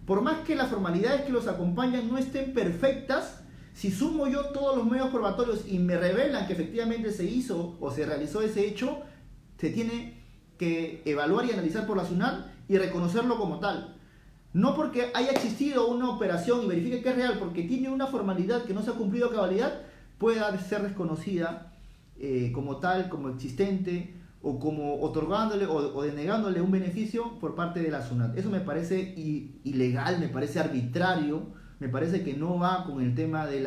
Por más que las formalidades que los acompañan no estén perfectas, si sumo yo todos los medios probatorios y me revelan que efectivamente se hizo o se realizó ese hecho, se tiene que evaluar y analizar por la SUNAT y reconocerlo como tal. No porque haya existido una operación y verifique que es real, porque tiene una formalidad que no se ha cumplido a cabalidad, pueda ser desconocida como tal, como existente, o como otorgándole o denegándole un beneficio por parte de la SUNAT. Eso me parece ilegal, me parece arbitrario, me parece que no va con el tema de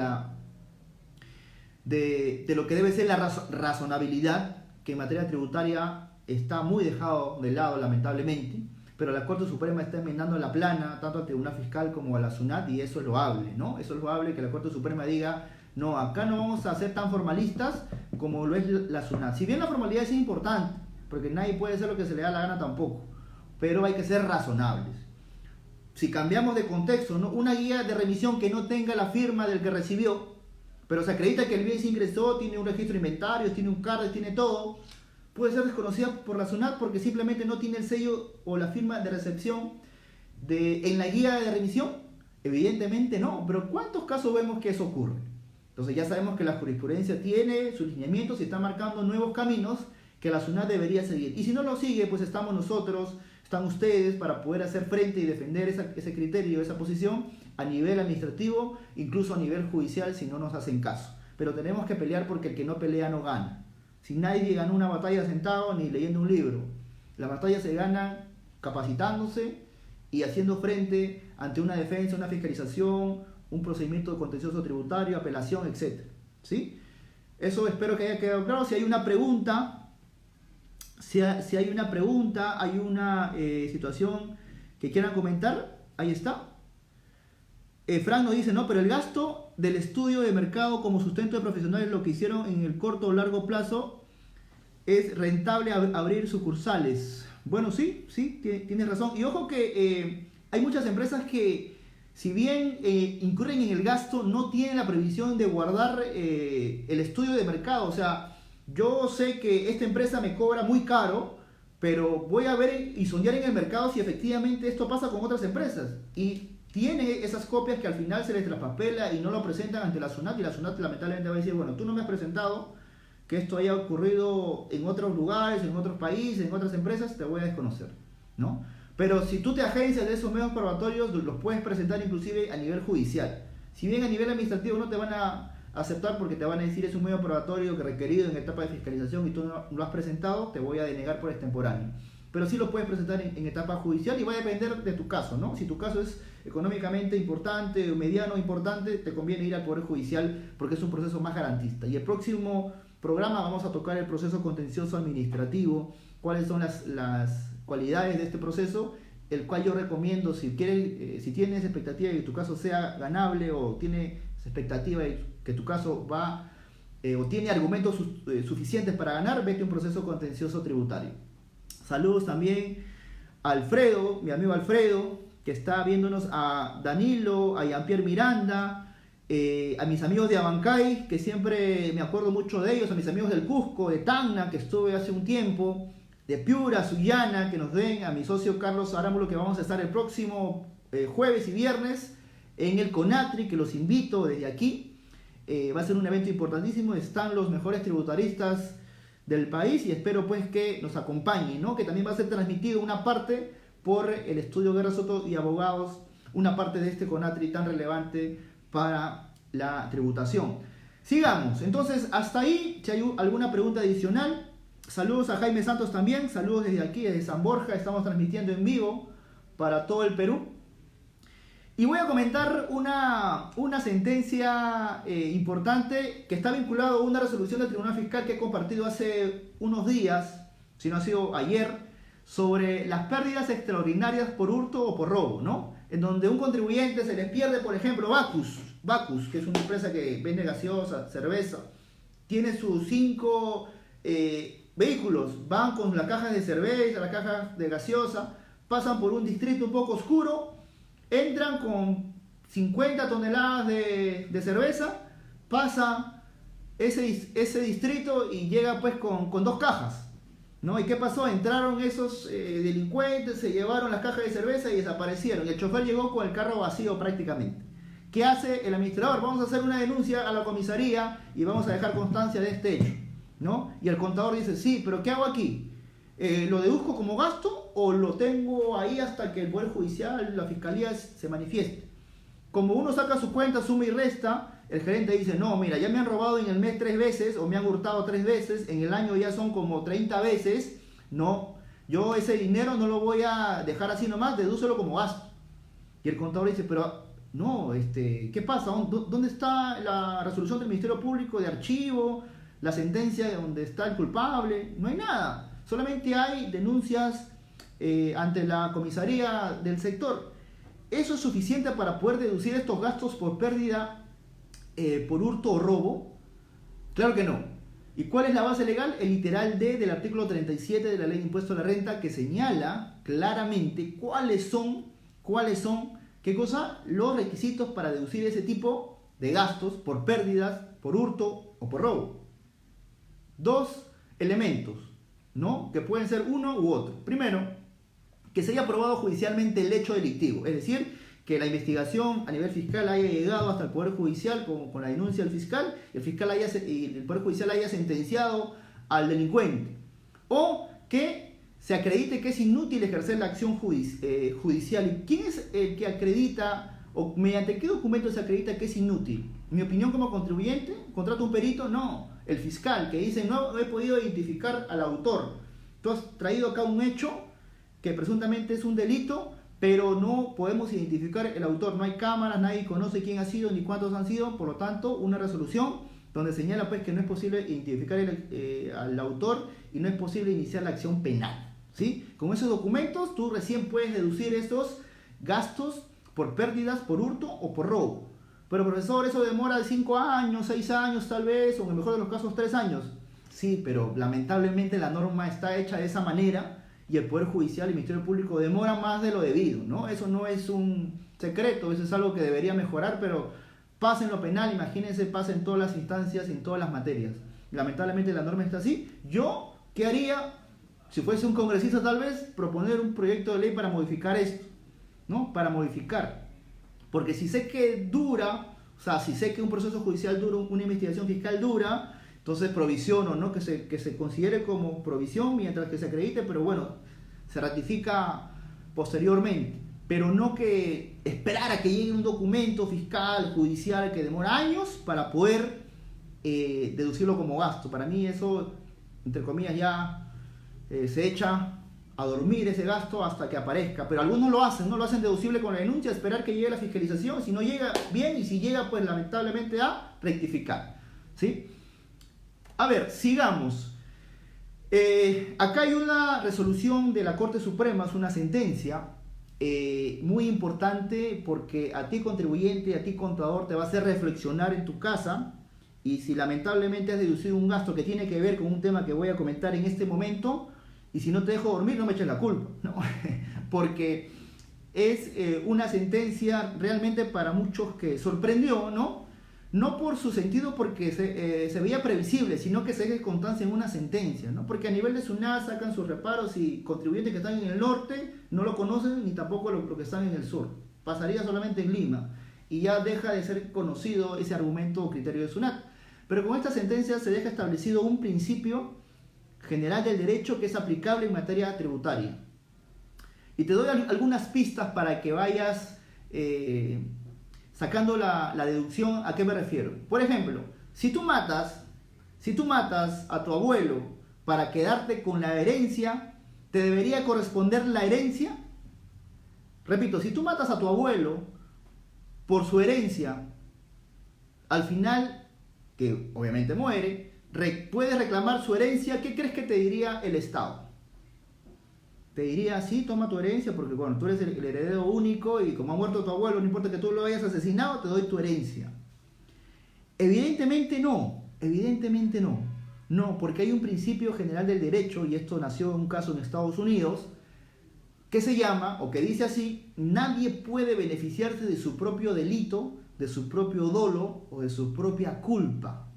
lo que debe ser la razonabilidad, que en materia tributaria está muy dejado de lado, lamentablemente, pero la Corte Suprema está enmendando la plana tanto al Tribunal Fiscal como a la SUNAT, y eso es loable, ¿no? Eso es loable, que la Corte Suprema diga, no, acá no vamos a ser tan formalistas como lo es la SUNAT. Si bien la formalidad es importante, porque nadie puede hacer lo que se le da la gana tampoco, pero hay que ser razonables. si cambiamos de contexto, ¿no? Una guía de remisión que no tenga la firma del que recibió, pero se acredita que el bien se ingresó, tiene un registro de inventarios, tiene un CARDES, tiene todo, puede ser desconocida por la SUNAT porque simplemente no tiene el sello o la firma de recepción en la guía de remisión. Evidentemente no, pero ¿cuántos casos vemos que eso ocurre? Entonces ya sabemos que la jurisprudencia tiene sus lineamientos y está marcando nuevos caminos que la SUNAT debería seguir. Y si no lo sigue, pues estamos nosotros, están ustedes para poder hacer frente y defender ese criterio, esa posición a nivel administrativo, incluso a nivel judicial si no nos hacen caso. Pero tenemos que pelear porque el que no pelea no gana. Si nadie ganó una batalla sentado ni leyendo un libro. Las batallas se ganan capacitándose y haciendo frente ante una defensa, una fiscalización, un procedimiento contencioso tributario, apelación, etc. ¿Sí? Eso espero que haya quedado claro. Si hay una pregunta, hay una situación que quieran comentar, ahí está. Frank nos dice, no, pero el gasto del estudio de mercado como sustento de profesionales, lo que hicieron en el corto o largo plazo, es rentable abrir sucursales. Bueno, sí, tienes razón. Y ojo que hay muchas empresas que, si bien incurren en el gasto, no tienen la previsión de guardar el estudio de mercado. O sea, yo sé que esta empresa me cobra muy caro, pero voy a ver y sondear en el mercado si efectivamente esto pasa con otras empresas. Y tiene esas copias que al final se les traspapela y no lo presentan ante la SUNAT, y la SUNAT lamentablemente va a decir, bueno, tú no me has presentado que esto haya ocurrido en otros lugares, en otros países, en otras empresas, te voy a desconocer, ¿no? Pero si tú te agencias de esos medios probatorios, los puedes presentar inclusive a nivel judicial. Si bien a nivel administrativo no te van a aceptar porque te van a decir es un medio probatorio que requerido en etapa de fiscalización y tú no lo has presentado, te voy a denegar por extemporáneo. Pero sí lo puedes presentar en etapa judicial y va a depender de tu caso, ¿no? Si tu caso es económicamente importante o mediano importante, te conviene ir al Poder Judicial porque es un proceso más garantista. Y el próximo programa vamos a tocar el proceso contencioso administrativo, cuáles son las cualidades de este proceso, el cual yo recomiendo si tienes expectativa de que tu caso sea ganable o tienes expectativa de que tu caso va o tiene argumentos suficientes para ganar, vete a un proceso contencioso tributario. Saludos también a Alfredo, mi amigo Alfredo, que está viéndonos, a Danilo, a Jean-Pierre Miranda, a mis amigos de Abancay, que siempre me acuerdo mucho de ellos, a mis amigos del Cusco, de Tacna, que estuve hace un tiempo, de Piura, Sullana, que nos ven, a mi socio Carlos Arámbulo, que vamos a estar el próximo jueves y viernes en el CONATRI, que los invito desde aquí. Va a ser un evento importantísimo, están los mejores tributaristas del país y espero pues que nos acompañen, ¿no? Que también va a ser transmitido una parte por el Estudio Guerra Soto y Abogados, una parte de este CONATRI tan relevante para la tributación. Sigamos, entonces hasta ahí, si hay alguna pregunta adicional. Saludos a Jaime Santos también, saludos desde aquí, desde San Borja, estamos transmitiendo en vivo para todo el Perú. Y voy a comentar una sentencia importante que está vinculada a una resolución del Tribunal Fiscal que he compartido hace unos días, si no ha sido ayer, sobre las pérdidas extraordinarias por hurto o por robo, ¿no? En donde un contribuyente se le pierde, por ejemplo, Bacus, que es una empresa que vende gaseosa, cerveza, tiene sus 5 vehículos, van con las cajas de cerveza, las cajas de gaseosa, pasan por un distrito un poco oscuro, entran con 50 toneladas de cerveza, pasa ese distrito y llega pues con 2 cajas, ¿no? ¿Y qué pasó? Entraron esos delincuentes, se llevaron las cajas de cerveza y desaparecieron. Y el chofer llegó con el carro vacío prácticamente. ¿Qué hace el administrador? Vamos a hacer una denuncia a la comisaría y vamos a dejar constancia de este hecho, ¿no? Y el contador dice, sí, pero ¿qué hago aquí? ¿Lo deduzco como gasto o lo tengo ahí hasta que el Poder Judicial, la Fiscalía se manifieste? Como uno saca su cuenta, suma y resta, el gerente dice, no, mira, ya me han robado en el mes 3 veces o me han hurtado 3 veces, en el año ya son como 30 veces, no, yo ese dinero no lo voy a dejar así nomás, dedúcelo como gasto. Y el contador dice, pero no, ¿qué pasa? ¿Dónde está la resolución del Ministerio Público de archivo, la sentencia de donde está el culpable? No hay nada. Solamente hay denuncias ante la comisaría del sector. ¿Eso es suficiente para poder deducir estos gastos por pérdida, por hurto o robo? Claro que no. ¿Y cuál es la base legal? El literal D del artículo 37 de la Ley de Impuesto a la Renta, que señala claramente cuáles son cuáles son, ¿qué cosa? Los requisitos para deducir ese tipo de gastos por pérdidas, por hurto o por robo. Dos elementos, ¿no? Que pueden ser uno u otro. Primero, que se haya probado judicialmente el hecho delictivo, es decir, que la investigación a nivel fiscal haya llegado hasta el Poder Judicial con la denuncia del fiscal y el Poder Judicial haya sentenciado al delincuente. O que se acredite que es inútil ejercer la acción judicial. ¿Y quién es el que acredita o mediante qué documento se acredita que es inútil? ¿Mi opinión como contribuyente? ¿Contrato un perito? No. El fiscal que dice no he podido identificar al autor. Tú has traído acá un hecho que presuntamente es un delito, pero no podemos identificar el autor. No hay cámaras, nadie conoce quién ha sido ni cuántos han sido. Por lo tanto, una resolución donde señala pues que no es posible identificar al autor y no es posible iniciar la acción penal. ¿Sí? Con esos documentos tú recién puedes deducir esos gastos por pérdidas, por hurto o por robo. Pero profesor, eso demora de 5 años, 6 años tal vez, o en el mejor de los casos 3 años. Sí, pero lamentablemente la norma está hecha de esa manera y el Poder Judicial y el Ministerio Público demora más de lo debido, ¿no? Eso no es un secreto, eso es algo que debería mejorar, pero pasa en lo penal, imagínense, pasa en todas las instancias, en todas las materias. Lamentablemente la norma está así. ¿Yo qué haría? Si fuese un congresista tal vez, proponer un proyecto de ley para modificar esto, ¿no? Para modificar. Porque si sé que dura, o sea, si sé que un proceso judicial dura, una investigación fiscal dura, entonces provisiono, ¿no? Que se considere como provisión mientras que se acredite, pero bueno, se ratifica posteriormente. Pero no que esperar a que llegue un documento fiscal, judicial, que demora años para poder deducirlo como gasto. Para mí eso, entre comillas, ya se echa a dormir ese gasto hasta que aparezca, pero algunos lo hacen, no lo hacen deducible con la denuncia, esperar que llegue la fiscalización, si no llega bien y si llega pues lamentablemente a rectificar, ¿sí? A ver, sigamos. Acá hay una resolución de la Corte Suprema, es una sentencia muy importante porque a ti contribuyente, a ti contador te va a hacer reflexionar en tu casa y si lamentablemente has deducido un gasto que tiene que ver con un tema que voy a comentar en este momento, y si no te dejo dormir, no me eches la culpa, ¿no? Porque es una sentencia realmente para muchos que sorprendió, ¿no? No por su sentido porque se veía previsible, sino que se deje constancia en una sentencia, ¿no? Porque a nivel de SUNAT sacan sus reparos y contribuyentes que están en el norte no lo conocen ni tampoco lo que están en el sur. Pasaría solamente en Lima y ya deja de ser conocido ese argumento o criterio de SUNAT. Pero con esta sentencia se deja establecido un principio general del derecho que es aplicable en materia tributaria. Y te doy algunas pistas para que vayas sacando la deducción. ¿A qué me refiero? Por ejemplo, si tú matas a tu abuelo para quedarte con la herencia, ¿te debería corresponder la herencia? Repito, si tú matas a tu abuelo por su herencia, al final, que obviamente muere, puedes reclamar su herencia. ¿Qué crees que te diría el Estado? Te diría, sí, toma tu herencia porque bueno, tú eres el heredero único y como ha muerto tu abuelo, no importa que tú lo hayas asesinado, te doy tu herencia. Evidentemente no, no, porque hay un principio general del derecho, y esto nació en un caso en Estados Unidos, que se llama, o que dice así: nadie puede beneficiarse de su propio delito, de su propio dolo o de su propia culpa,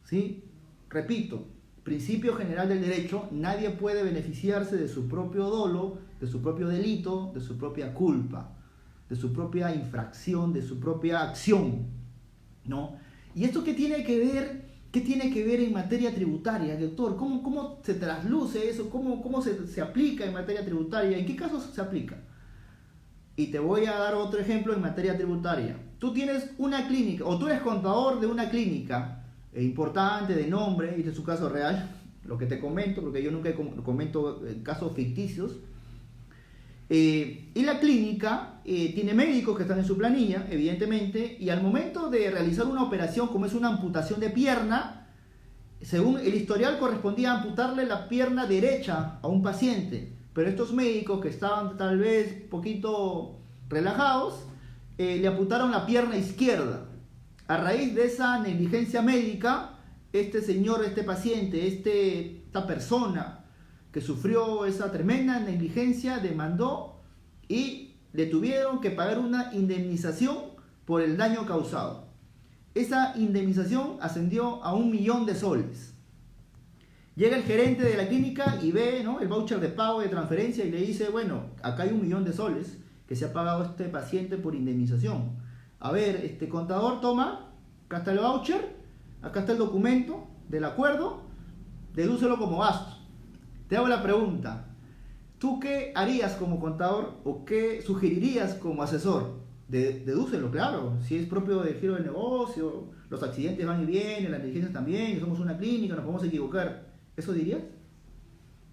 ¿sí? Repito, principio general del derecho: nadie puede beneficiarse de su propio dolo, de su propio delito, de su propia culpa, de su propia infracción, de su propia acción, ¿no? ¿Y esto qué tiene que ver? ¿Qué tiene que ver en materia tributaria, doctor? ¿Cómo se trasluce eso? ¿Cómo se aplica en materia tributaria? ¿En qué casos se aplica? Y te voy a dar otro ejemplo en materia tributaria. Tú tienes una clínica, o tú eres contador de una clínica importante, de nombre, y este es su caso real, lo que te comento, porque yo nunca comento casos ficticios. Y la clínica tiene médicos que están en su planilla, evidentemente, y al momento de realizar una operación como es una amputación de pierna, según el historial correspondía a amputarle la pierna derecha a un paciente, pero estos médicos que estaban tal vez un poquito relajados, le amputaron la pierna izquierda. A raíz de esa negligencia médica, este señor, este paciente, esta persona que sufrió esa tremenda negligencia demandó y le tuvieron que pagar una indemnización por el daño causado. Esa indemnización ascendió a 1.000.000 de soles. Llega el gerente de la clínica y ve, ¿no?, el voucher de pago de transferencia y le dice, bueno, acá hay 1.000.000 de soles que se ha pagado este paciente por indemnización. A ver, contador, toma, acá está el voucher, acá está el documento del acuerdo, dedúcelo como gasto. Te hago la pregunta, ¿tú qué harías como contador o qué sugerirías como asesor? Dedúcelo, claro, si es propio del giro del negocio, los accidentes van y vienen, las negligencias también, somos una clínica, nos podemos equivocar. ¿Eso dirías?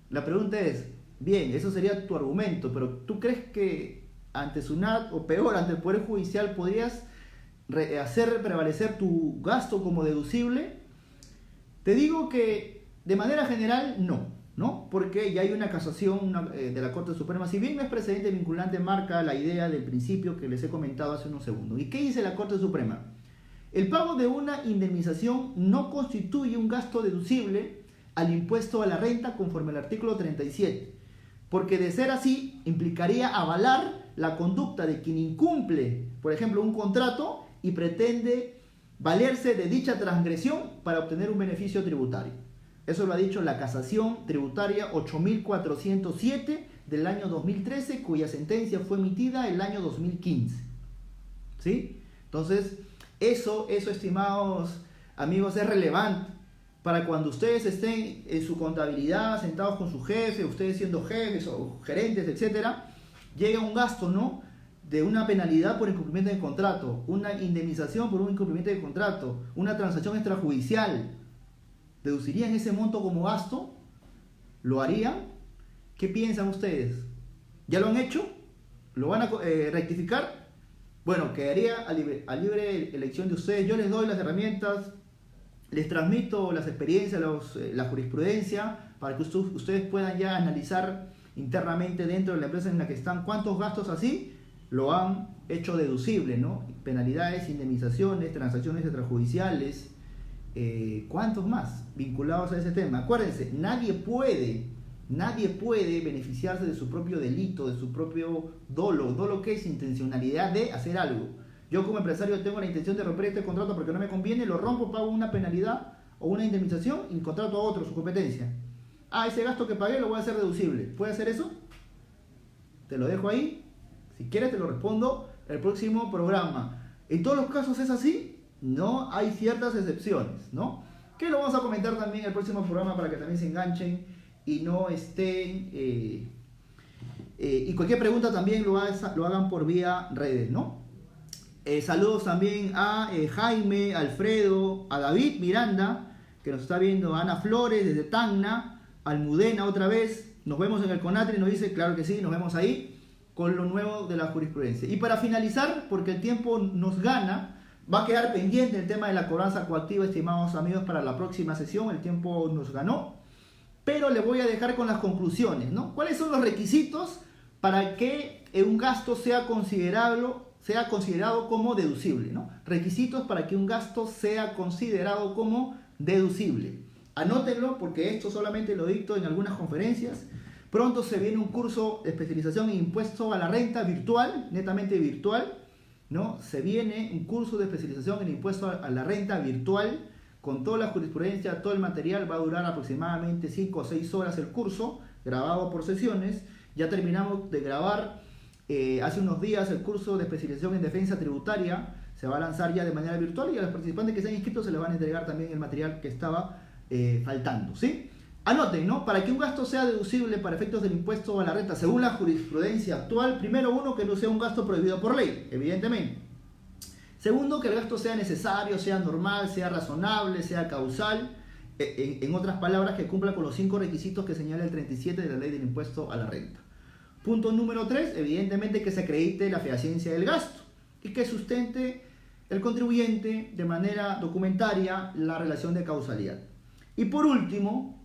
La pregunta es, bien, eso sería tu argumento, pero ¿tú crees que ante SUNAT o peor, ante el Poder Judicial podrías hacer prevalecer tu gasto como deducible? Te digo que de manera general no, porque ya hay una casación de la Corte Suprema. Si bien no es precedente vinculante, marca la idea del principio que les he comentado hace unos segundos. ¿Y qué dice la Corte Suprema? El pago de una indemnización no constituye un gasto deducible al impuesto a la renta conforme al artículo 37, porque de ser así implicaría avalar la conducta de quien incumple, por ejemplo, un contrato y pretende valerse de dicha transgresión para obtener un beneficio tributario. Eso lo ha dicho la Casación Tributaria 8407 del año 2013, cuya sentencia fue emitida el año 2015. ¿Sí? Entonces, eso, estimados amigos, es relevante para cuando ustedes estén en su contabilidad, sentados con su jefe, ustedes siendo jefes o gerentes, etcétera, llega un gasto, ¿no?, de una penalidad por incumplimiento de contrato, una indemnización por un incumplimiento de contrato, una transacción extrajudicial. ¿Deducirían ese monto como gasto? ¿Lo harían? ¿Qué piensan ustedes? ¿Ya lo han hecho? ¿Lo van a rectificar? Bueno, quedaría a libre elección de ustedes. Yo les doy las herramientas, les transmito las experiencias, la jurisprudencia, para que ustedes puedan ya analizar internamente dentro de la empresa en la que están cuántos gastos así lo han hecho deducible, ¿no? Penalidades, indemnizaciones, transacciones extrajudiciales, ¿cuántos más vinculados a ese tema? Acuérdense, nadie puede beneficiarse de su propio delito, de su propio dolo que es intencionalidad de hacer algo. Yo como empresario tengo la intención de romper este contrato porque no me conviene, lo rompo, pago una penalidad o una indemnización y contrato a otro, su competencia. Ese gasto que pagué lo voy a hacer deducible. ¿Puede hacer eso? Te lo dejo ahí. Si quieres te lo respondo el próximo programa. ¿En todos los casos es así? No, hay ciertas excepciones, ¿no? Que lo vamos a comentar también en el próximo programa para que también se enganchen y no estén... y cualquier pregunta también lo hagan por vía redes, ¿no? Saludos también a Jaime, Alfredo, a David Miranda, que nos está viendo, a Ana Flores desde Tacna, Almudena otra vez. Nos vemos en el CONATRE, nos dice, claro que sí, nos vemos ahí con lo nuevo de la jurisprudencia. Y para finalizar, porque el tiempo nos gana, va a quedar pendiente el tema de la cobranza coactiva, estimados amigos, para la próxima sesión. El tiempo nos ganó, pero le voy a dejar con las conclusiones, ¿no? ¿Cuáles son los requisitos para que un gasto sea considerado como deducible, ¿no? Requisitos para que un gasto sea considerado como deducible. Anótenlo porque esto solamente lo dicto en algunas conferencias. Pronto se viene un curso de especialización en impuesto a la renta virtual, netamente virtual, ¿no? Se viene un curso de especialización en impuesto a la renta virtual, con toda la jurisprudencia, todo el material. Va a durar aproximadamente 5 o 6 horas el curso, grabado por sesiones. Ya terminamos de grabar hace unos días el curso de especialización en defensa tributaria. Se va a lanzar ya de manera virtual y a los participantes que se han inscrito se les van a entregar también el material que estaba faltando, ¿sí? Anoten, ¿no? Para que un gasto sea deducible para efectos del impuesto a la renta según la jurisprudencia actual, primero, uno, que no sea un gasto prohibido por ley, evidentemente. Segundo, que el gasto sea necesario, sea normal, sea razonable, sea causal. En otras palabras, que cumpla con los 5 requisitos que señala el 37 de la ley del impuesto a la renta. Punto número 3, evidentemente que se acredite la fehaciencia del gasto y que sustente el contribuyente de manera documentaria la relación de causalidad. Y por último,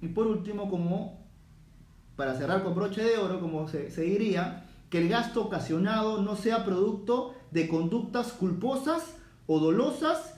como para cerrar con broche de oro, como se diría, que el gasto ocasionado no sea producto de conductas culposas o dolosas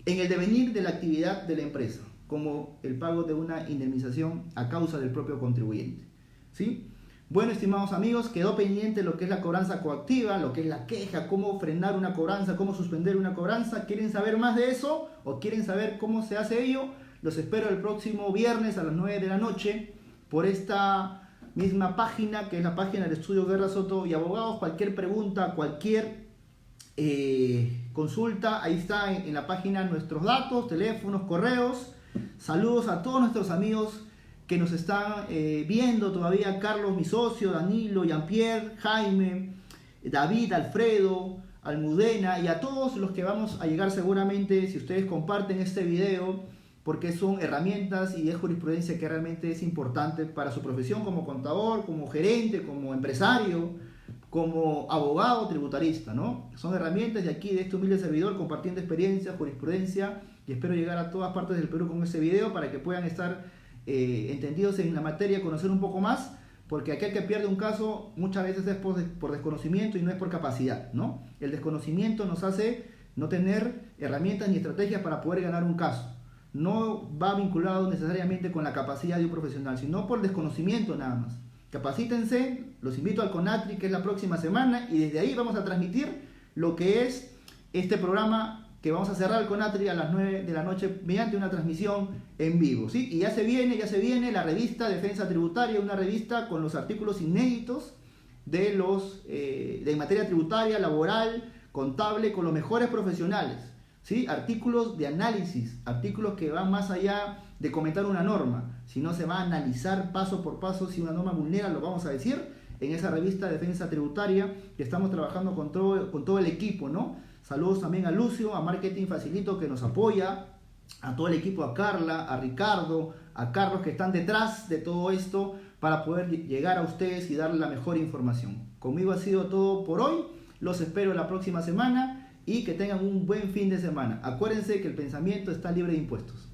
en el devenir de la actividad de la empresa, como el pago de una indemnización a causa del propio contribuyente, ¿sí? Bueno, estimados amigos, quedó pendiente lo que es la cobranza coactiva, lo que es la queja, cómo frenar una cobranza, cómo suspender una cobranza. ¿Quieren saber más de eso o quieren saber cómo se hace ello? Los espero el próximo viernes a las 9 de la noche por esta misma página, que es la página del Estudio Guerra Soto y Abogados. Cualquier pregunta, cualquier consulta, ahí está en la página nuestros datos, teléfonos, correos. Saludos a todos nuestros amigos que nos están viendo todavía: Carlos, mi socio, Danilo, Jean-Pierre, Jaime, David, Alfredo, Almudena, y a todos los que vamos a llegar seguramente si ustedes comparten este video, porque son herramientas y es jurisprudencia que realmente es importante para su profesión como contador, como gerente, como empresario, como abogado tributarista, ¿no? Son herramientas de aquí, de este humilde servidor, compartiendo experiencia, jurisprudencia, y espero llegar a todas partes del Perú con este video para que puedan estar entendidos en la materia, conocer un poco más, porque aquel que pierde un caso muchas veces es por desconocimiento y no es por capacidad, ¿no? El desconocimiento nos hace no tener herramientas ni estrategias para poder ganar un caso. No va vinculado necesariamente con la capacidad de un profesional, sino por desconocimiento nada más. Capacítense, los invito al CONATRI, que es la próxima semana, y desde ahí vamos a transmitir lo que es este programa, que vamos a cerrar el CONATRI a las 9 de la noche mediante una transmisión en vivo, ¿sí? Y ya se viene la revista Defensa Tributaria, una revista con los artículos inéditos de materia tributaria, laboral, contable, con los mejores profesionales, ¿sí? Artículos de análisis, artículos que van más allá de comentar una norma, sino se va a analizar paso por paso. Si una norma vulnera, lo vamos a decir en esa revista Defensa Tributaria, que estamos trabajando con todo el equipo, ¿no? Saludos también a Lucio, a Marketing Facilito, que nos apoya, a todo el equipo, a Carla, a Ricardo, a Carlos, que están detrás de todo esto para poder llegar a ustedes y darles la mejor información. Conmigo ha sido todo por hoy. Los espero la próxima semana y que tengan un buen fin de semana. Acuérdense que el pensamiento está libre de impuestos.